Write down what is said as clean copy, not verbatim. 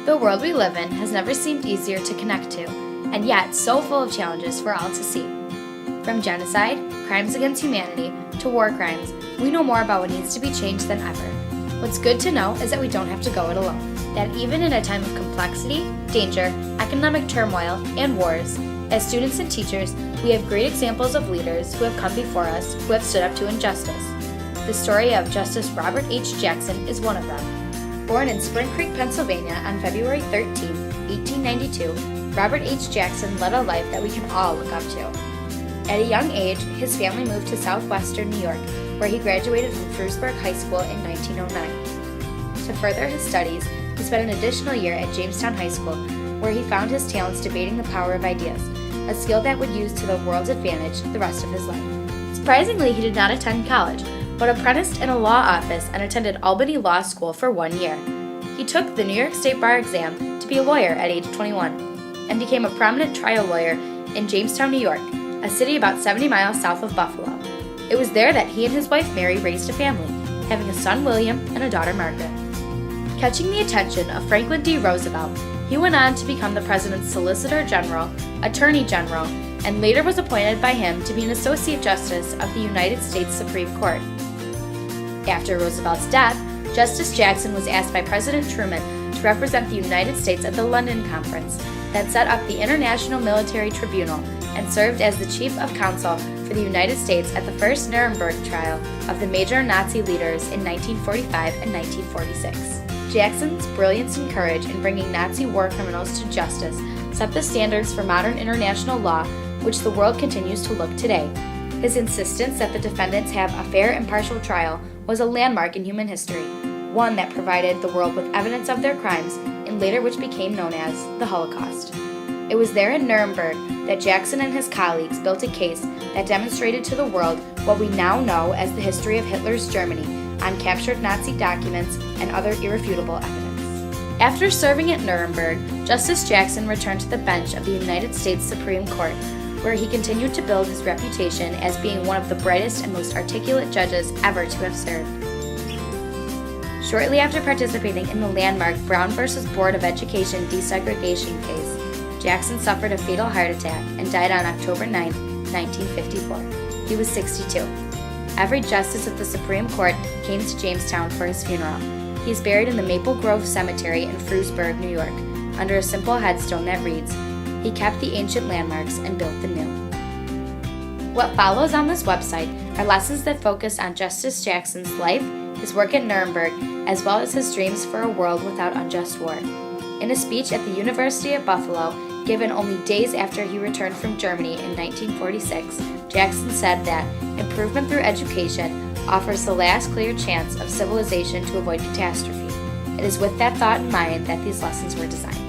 The world we live in has never seemed easier to connect to, and yet so full of challenges for all to see. From genocide, crimes against humanity, to war crimes, we know more about what needs to be changed than ever. What's good to know is that we don't have to go it alone. That even in a time of complexity, danger, economic turmoil, and wars, as students and teachers, we have great examples of leaders who have come before us who have stood up to injustice. The story of Justice Robert H. Jackson is one of them. Born in Spring Creek, Pennsylvania on February 13, 1892, Robert H. Jackson led a life that we can all look up to. At a young age, his family moved to southwestern New York, where he graduated from Frewsburg High School in 1909. To further his studies, he spent an additional year at Jamestown High School, where he found his talents debating the power of ideas, a skill that would use to the world's advantage the rest of his life. Surprisingly, he did not attend college, but apprenticed in a law office and attended Albany Law School for 1 year. He took the New York State Bar exam to be a lawyer at age 21, and became a prominent trial lawyer in Jamestown, New York, a city about 70 miles south of Buffalo. It was there that he and his wife Mary raised a family, having a son William and a daughter Margaret. Catching the attention of Franklin D. Roosevelt, he went on to become the president's Solicitor General, Attorney General, and later was appointed by him to be an Associate Justice of the United States Supreme Court. After Roosevelt's death, Justice Jackson was asked by President Truman to represent the United States at the London Conference that set up the International Military Tribunal and served as the Chief of Counsel for the United States at the first Nuremberg trial of the major Nazi leaders in 1945 and 1946. Jackson's brilliance and courage in bringing Nazi war criminals to justice set the standards for modern international law, which the world continues to look today. His insistence that the defendants have a fair, impartial trial was a landmark in human history, one that provided the world with evidence of their crimes, and later which became known as the Holocaust. It was there in Nuremberg that Jackson and his colleagues built a case that demonstrated to the world what we now know as the history of Hitler's Germany on captured Nazi documents and other irrefutable evidence. After serving at Nuremberg, Justice Jackson returned to the bench of the United States Supreme Court, where he continued to build his reputation as being one of the brightest and most articulate judges ever to have served. Shortly after participating in the landmark Brown v. Board of Education desegregation case, Jackson suffered a fatal heart attack and died on October 9, 1954. He was 62. Every justice of the Supreme Court came to Jamestown for his funeral. He is buried in the Maple Grove Cemetery in Frewsburg, New York, under a simple headstone that reads, "He kept the ancient landmarks and built the new." What follows on this website are lessons that focus on Justice Jackson's life, his work at Nuremberg, as well as his dreams for a world without unjust war. In a speech at the University of Buffalo, given only days after he returned from Germany in 1946, Jackson said that improvement through education offers the last clear chance of civilization to avoid catastrophe. It is with that thought in mind that these lessons were designed.